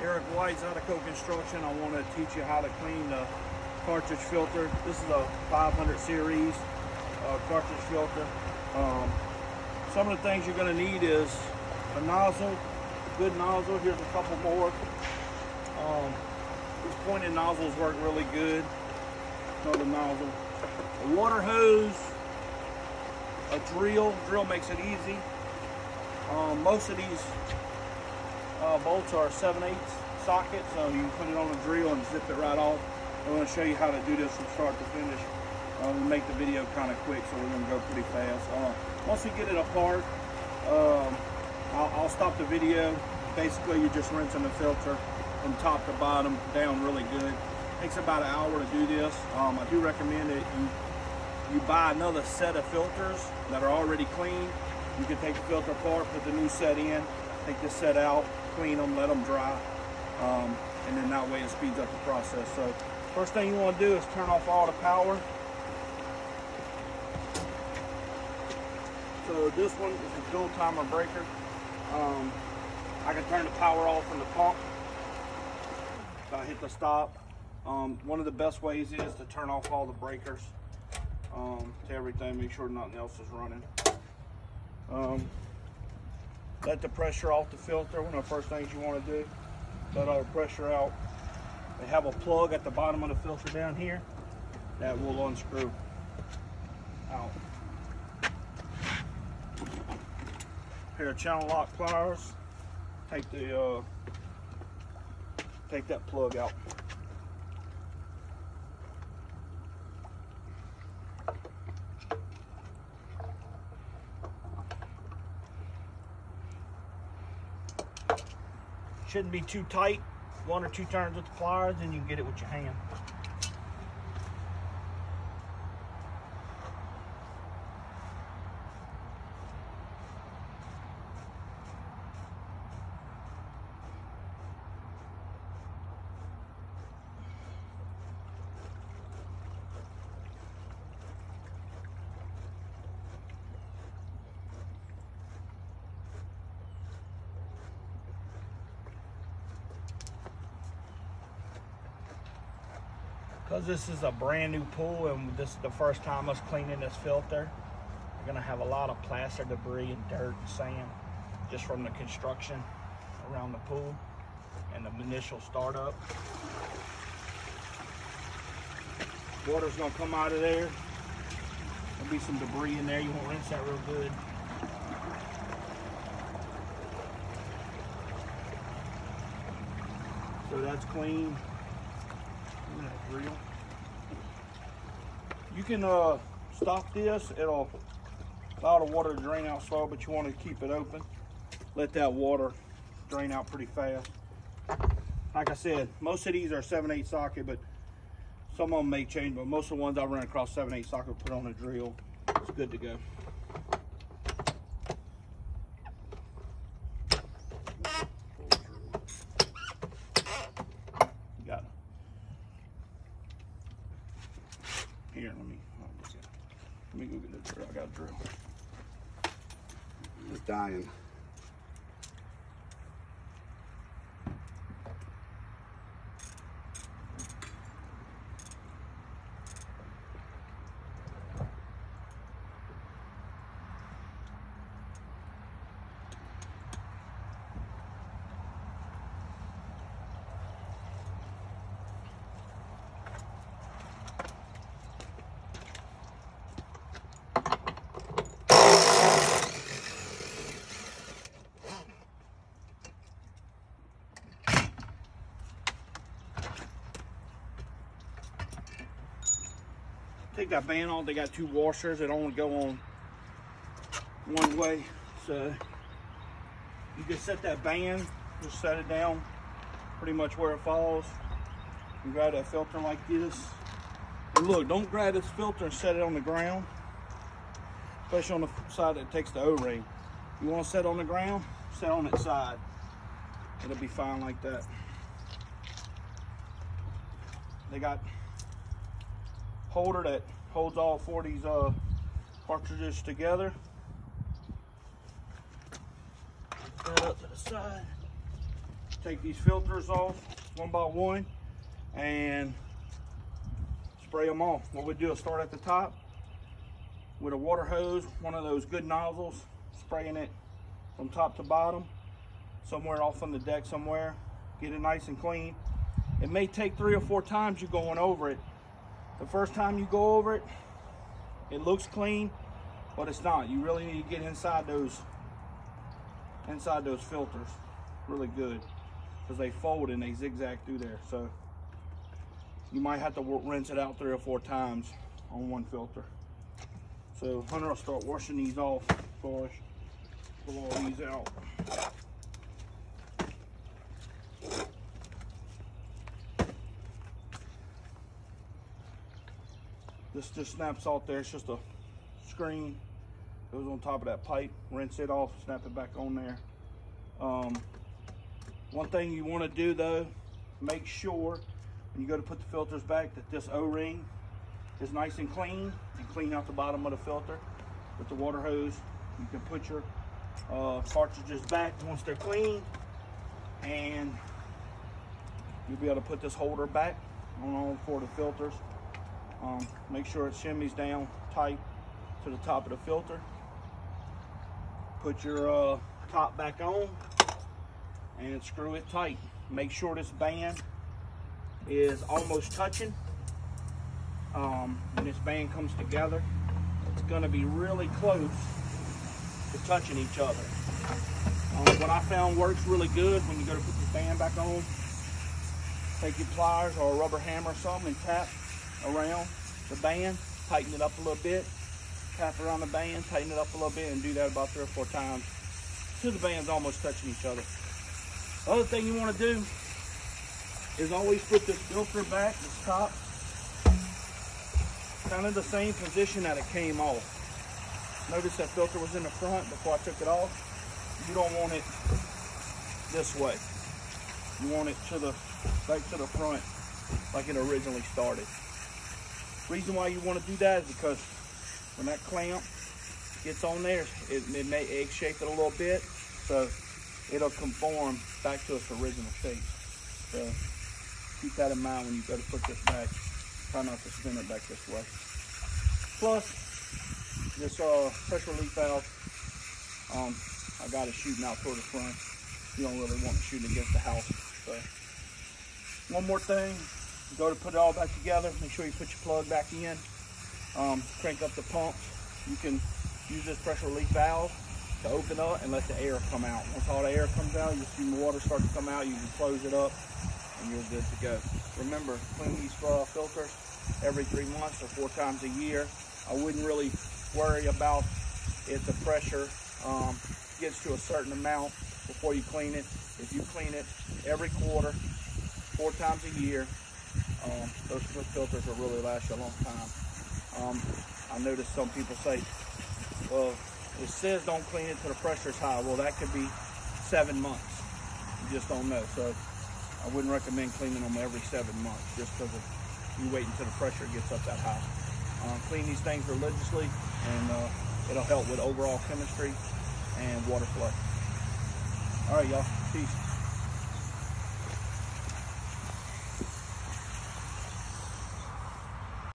Eric White's Zydeco Construction. I want to teach you how to clean the cartridge filter. This is a 500 series cartridge filter. Some of the things you're going to need is a nozzle, a good nozzle. Here's a couple more. These pointed nozzles work really good. Another nozzle. A water hose, a drill. Drill makes it easy. Most of these bolts are 7/8 sockets, so you can put it on a drill and zip it right off. I'm going to show you how to do this from start to finish. We'll make the video kind of quick, so we're going to go pretty fast. Once we get it apart, I'll stop the video. Basically, you're just rinsing the filter from top to bottom down really good. It takes about an hour to do this. I do recommend that you buy another set of filters that are already clean. You can take the filter apart, put the new set in, take this set out, clean them, let them dry, and then that way it speeds up the process. So first thing you want to do is turn off all the power. So this one is a dual timer breaker. I can turn the power off from the pump if I hit the stop. One of the best ways is to turn off all the breakers to everything, make sure nothing else is running. Let the pressure off the filter. One of the first things you want to do, let all the pressure out. They have a plug at the bottom of the filter down here that will unscrew out. Pair of channel lock pliers. Take that plug out. Shouldn't be too tight. 1 or 2 turns with the pliers, and you can get it with your hand. Because this is a brand new pool and this is the first time us cleaning this filter, we're gonna have a lot of plaster debris and dirt and sand just from the construction around the pool and the initial startup. Water's gonna come out of there. There'll be some debris in there. You want to rinse that real good. So that's clean. Drill. You can stop this. It'll allow the water to drain out slow, but you want to keep it open. Let that water drain out pretty fast. Like I said, most of these are 7/8 socket, but some of them may change, but most of the ones I run across 7/8 socket, put on a drill, it's good to go. Here, let me go get a drill. I got a drill. It's dying. Take that band off. They got 2 washers that only go on one way. So you can set that band, just set it down pretty much where it falls. You grab that filter like this. And look, don't grab this filter and set it on the ground, especially on the side that takes the O-ring. You want to set on the ground, set on its side. It'll be fine like that. They got holder that holds all 4 of these cartridges together. Put that up to the side. take these filters off one by one and spray them off. What we do is start at the top with a water hose, one of those good nozzles, spraying it from top to bottom, somewhere off on the deck somewhere. Get it nice and clean. It may take 3 or 4 times you going over it. The first time you go over it, it looks clean, but it's not. You really need to get inside those filters really good, because they fold and they zigzag through there. So you might have to rinse it out 3 or 4 times on one filter. So Hunter will start washing these off before I pull all these out. This just snaps off there. It's just a screen. Goes on top of that pipe. Rinse it off, snap it back on there. One thing you want to do though, make sure when you go to put the filters back that this O-ring is nice and clean out the bottom of the filter with the water hose. You can put your cartridges back once they're clean, and you'll be able to put this holder back on all 4 of the filters. Make sure it shimmies down tight to the top of the filter. Put your top back on and screw it tight. Make sure this band is almost touching. When this band comes together, it's going to be really close to touching each other. What I found works really good when you go to put this band back on, take your pliers or a rubber hammer or something and tap around the band, tighten it up a little bit, tap around the band, tighten it up a little bit, and do that about 3 or 4 times till the band's almost touching each other. The other thing you want to do is always put this filter back, this top, kind of the same position that it came off. Notice that filter was in the front before I took it off. You don't want it this way. You want it right to the front like it originally started. Reason why you want to do that is because when that clamp gets on there, it may egg shape it a little bit, so it'll conform back to its original shape. So keep that in mind when you go to put this back. Try not to spin it back this way. Plus, this pressure relief valve, I got it shooting out toward the front. You don't really want it shooting against the house. So one more thing. Go to put it all back together, make sure you put your plug back in, crank up the pump. You can use this pressure relief valve to open up and let the air come out. Once all the air comes out, you'll see the water start to come out. You can close it up and you're good to go. Remember, clean these filters every 3 months or 4 times a year. I wouldn't really worry about if the pressure gets to a certain amount before you clean it. If you clean it every quarter, 4 times a year, those filters will really last you a long time. I noticed some people say, well, it says don't clean it till the pressure is high. Well, that could be 7 months. You just don't know. So I wouldn't recommend cleaning them every 7 months just because you wait until the pressure gets up that high. Clean these things religiously, and it'll help with overall chemistry and water flow. All right, y'all. Peace.